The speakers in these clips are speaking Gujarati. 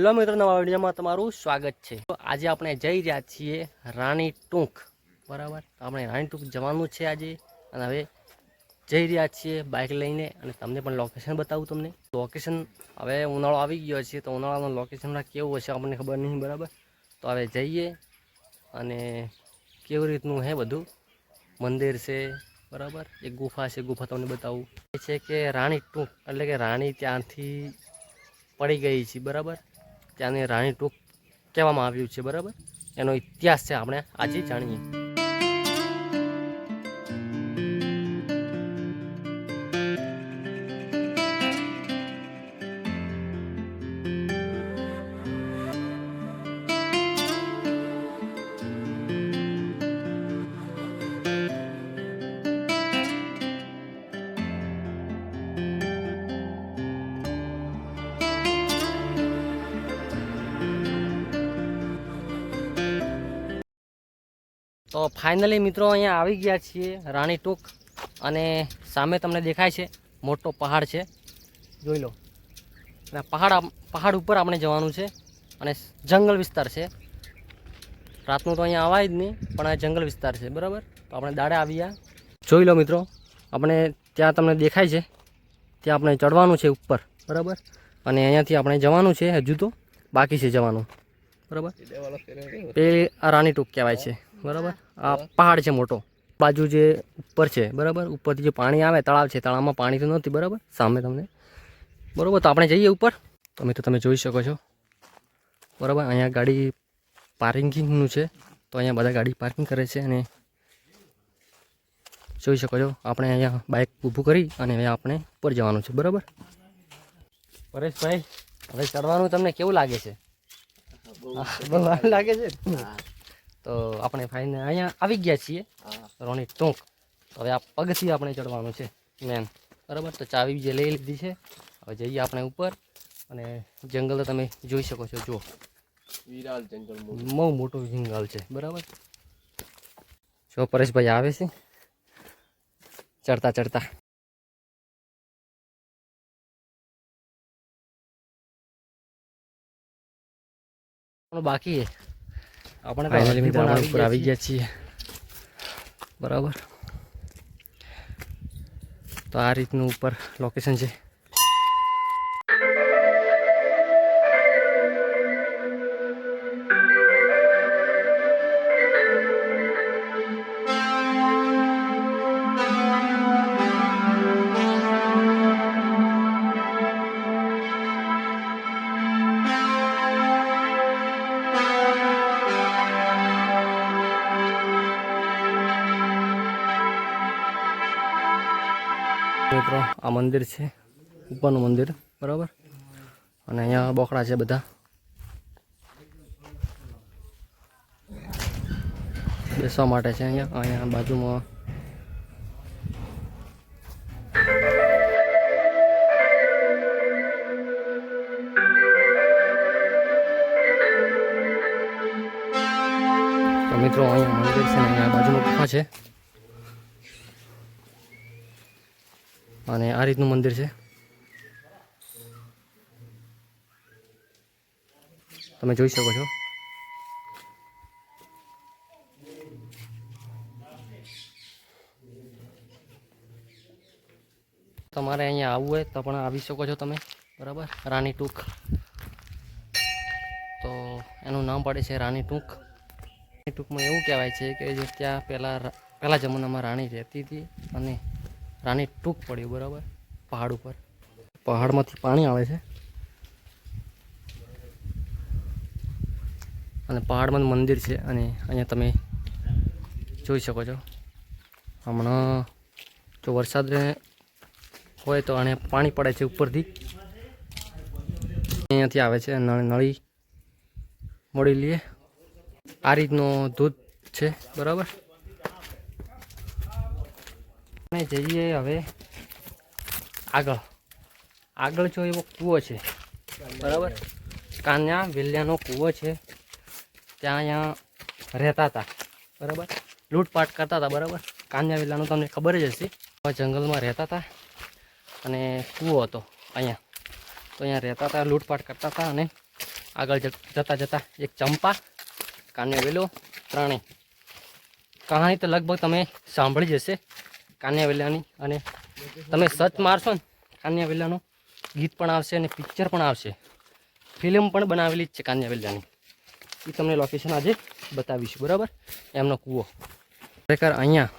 हेलो मित्रों, नवा विडियो में तमारू स्वागत है। तो आज આપણે જઈ રહ્યા છીએ રાણી ટૂંક, બરાબર। તો આપણે રાણી ટૂંક જવાનું છે આજે, અને હવે જઈ રહ્યા છીએ બાઇક લઈને, અને તમને પણ લોકેશન બતાવું। તમને લોકેશન હવે ઉનાળો આવી ગયો છે, તો ઉનાળાનું લોકેશન કેવું હશે આપણને ખબર નહીં, બરાબર। તો હવે જઈએ અને કેવી રીતનું હે બધું મંદિર છે, બરાબર। એક ગુફા છે, ગુફા તમને બતાવું। એ છે કે રાણી ટૂંક એટલે કે રાણી ત્યાંથી પડી ગઈ છે, બરાબર। ત્યાંને રાણી ટૂંક કહેવામાં આવ્યું છે, બરાબર। એનો ઇતિહાસ છે, આપણે આજે જાણીએ। તો ફાઇનલી મિત્રો અહીંયા આવી ગયા છીએ રાણી ટૂંક, અને સામે તમને દેખાય છે મોટો પહાડ છે, જોઈ લો। અને પહાડ ઉપર આપણે જવાનું છે, અને જંગલ વિસ્તાર છે। રાતનું તો અહીંયા આવાય જ નહીં, પણ આ જંગલ વિસ્તાર છે, બરાબર। તો આપણે દાડે આવ્યા, જોઈ લો મિત્રો। આપણે ત્યાં તમને દેખાય છે, ત્યાં આપણે ચડવાનું છે ઉપર, બરાબર। અને અહીંયાથી આપણે જવાનું છે, હજુ તો બાકી છે જવાનું, બરાબર। પેલી આ રાણી ટૂંક કહેવાય છે, બરાબર। આ પહાડ છે મોટો, બાજુ જે ઉપર છે, બરાબર। ઉપરથી જે પાણી આવે, તળાવ છે, તળાવમાં પાણી તો નથી, બરાબર, સામે તમને, બરાબર। તો આપણે જઈએ ઉપર। તો મિત્રો તમે જોઈ શકો છો, બરાબર। અહીંયા ગાડી પાર્કિંગનું છે, તો અહીંયા બધા ગાડી પાર્કિંગ કરે છે, અને જોઈ શકો છો આપણે અહીંયા બાઇક ઊભું કરી અને હવે આપણે ઉપર જવાનું છે, બરાબર। પરેશભાઈ, હવે ચડવાનું તમને કેવું લાગે છે? બહુ વાર લાગે છે। તો આપણે ફાઇનલ અહીંયા આવી ગયા છીએ રાણી ટૂંક। તો હવે આ પગથી આપણે ચડવાનું છે મેન, બરાબર। તો ચાવી જે લઈ લીધી છે, હવે જઈએ આપણે ઉપર। અને જંગલ તો તમે જોઈ શકો છો, જો વિરાળ જંગલ, બહુ મોટું જંગલ છે, બરાબર। જો પરેશભાઈ આવે છે ચડતા ચડતા। બાકી છે, આપણે ફાઇનલી મિત્રો આપણે ઉપર આવી ગયા છીએ, બરાબર। તો આ રીતનું ઉપર લોકેશન છે। મિત્રો આ મંદિર છે, ઉપરનું મંદિર, બરાબર। અને અહીંયા બોકડા છે બધા, બેસવા માટે છે અહીંયા બાજુમાં। તો મિત્રો અહીંયા મંદિર છે ને અહીંયા બાજુમાં ગુફા છે, અને આ રીતનું મંદિર છે, તમે જોઈ શકો છો। તમારે અહીંયા આવવું હોય તો પણ આવી શકો છો તમે, બરાબર। રાણી ટૂંક, તો એનું નામ પડે છે રાણી ટૂંક। રાણી ટૂંકમાં એવું કહેવાય છે કે જે ત્યાં પહેલા જમાનામાં રાણી રહેતી હતી, અને રાણી ટૂંક પડ્યું, બરાબર, પહાડ ઉપર। પહાડમાંથી પાણી આવે છે, અને પહાડમાં મંદિર છે, અને અહીંયા તમે જોઈ શકો છો। હમણાં જો વરસાદ હોય તો આને પાણી પડે છે ઉપરથી, અહીંયાથી આવે છે, નળી મળી લઈએ। આ રીતનો ધોધ છે, બરાબર। અને જઈએ હવે આગળ જો એવો કૂવો છે, બરાબર। કાન્યા વિલ્યાનો કૂવો છે, ત્યાં અહીંયા રહેતા હતા, બરાબર, લૂંટપાટ કરતા હતા, બરાબર। કાન્યા વિલ્લાનું તમને ખબર જ હશે, જંગલમાં રહેતા હતા, અને કૂવો હતો અહીંયા, તો અહીંયા રહેતા હતા, લૂંટપાટ કરતા હતા, અને આગળ જતાં જતાં એક ચંપા, કાન્યા વેલો, ત્રણેય કહાની તો લગભગ તમે સાંભળી જ હશે કાન્યા વેલાની. અને તમે સર્ચ મારશો ને કાન્યા વેલાનું ગીત પણ આવશે અને પિક્ચર પણ આવશે, ફિલ્મ પણ બનાવેલી જ છે કાન્યા વેલાની. એ તમને લોકેશન આજે બતાવીશું, બરાબર. એમનો કૂવો ખરેખર અહીંયા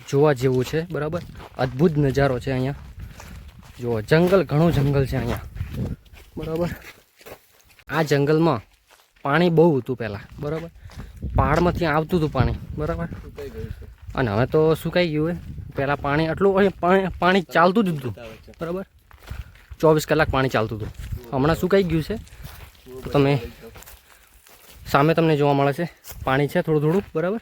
જોવા જેવું છે, બરાબર. અદ્ભુત નજારો છે અહીંયા. જુઓ, જંગલ, ઘણું જંગલ છે અહીંયા, બરાબર. આ જંગલમાં પાણી બહુ હતું પહેલાં, બરાબર. પહાડમાંથી આવતું હતું પાણી, બરાબર. અને હવે તો સુકાઈ ગયું હોય. પહેલાં પાણી આટલું પાણી ચાલતું જ હતું, બરાબર. 24 કલાક પાણી ચાલતું હતું. હમણાં સુકાઈ ગયું છે. તો તમે સામે તમને જોવા મળે છે પાણી છે થોડું થોડું, બરાબર.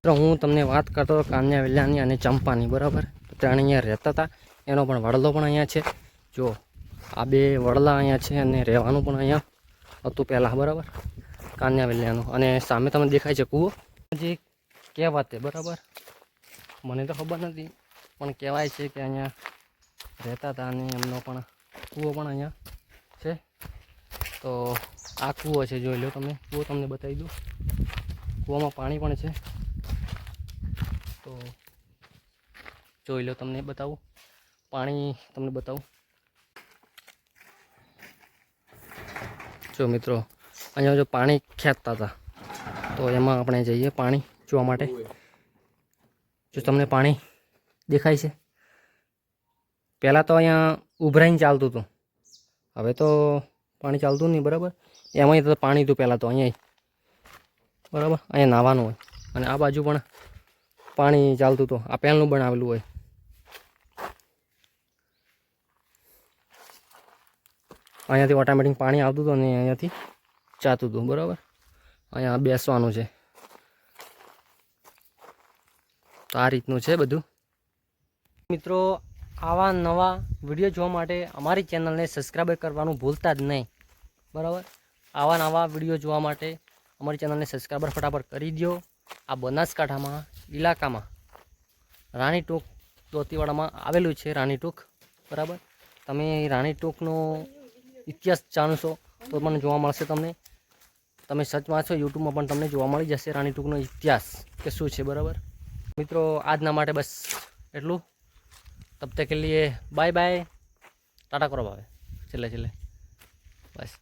તો હું તમને વાત કરતો હતો કાન્યા વેલાની અને ચંપાની, બરાબર. ત્રણ અહીંયા રહેતા હતા. એનો પણ વડલો પણ અહીંયા છે. જો આ બે વડલા અહીંયા છે અને રહેવાનું પણ અહીંયા હતું પહેલાં, બરાબર, કાન્યા વેલાનું. અને સામે તમને દેખાય છે કૂવો. જે કહેવાતે, બરાબર, મને તો ખબર નથી, પણ કહેવાય છે કે અહીંયા રહેતા હતા અને એમનો પણ કૂવો પણ અહીંયા છે. તો આ કૂવો છે, જોઈ લો તમે. કૂવો તમને બતાવી દઉં. કૂવામાં પાણી પણ છે, તો જોઈ લો. તમને બતાવું, પાણી તમને બતાવું. જો મિત્રો, અહીંયા જો પાણી ખેંચતા હતા, તો એમાં આપણે જઈએ પાણી જોવા માટે. જો તમને પાણી દેખાય છે, પહેલાં તો અહીંયા ઉભરાઈને ચાલતું હતું, હવે તો પાણી ચાલતું નહીં, બરાબર. એમાંય તો પાણી હતું પહેલાં તો અહીંયા, બરાબર. અહીંયા નાહવાનું હોય અને આ બાજુ પણ પાણી ચાલતું હતું. આ પહેલનું બનાવેલું હોય. અહીંયાથી ઓટોમેટિક પાણી આવતું હતું અને અહીંયાથી જાતું હતું, બરાબર. અહીંયા બેસવાનું છે. તો આ રીતનું છે બધું. મિત્રો, આવા નવા વિડીયો જોવા માટે અમારી ચેનલને સબસ્ક્રાઈબ કરવાનું ભૂલતા જ નહીં, બરાબર. આવા નવા વિડીયો જોવા માટે અમારી ચેનલને સબસ્ક્રાઈબર ફટાફટ કરી દો. આ બનાસકાંઠામાં ઇલાકામાં રાણીટોક દોતીવાડામાં આવેલું છે રાણીટોક, બરાબર. તમે રાણીટોકનો ઇતિહાસ જાણશો તો મને જોવા મળશે. તમે સર્ચ મારશો યુટ્યુબમાં પણ તમને જોવા મળી જશે રાણીટોકનો ઇતિહાસ કે શું છે, બરાબર. મિત્રો, આજના માટે બસ એટલું. તબ તક કે લીએ બાય બાય, ટાટા કરો ભાવે છેલ્લે બસ.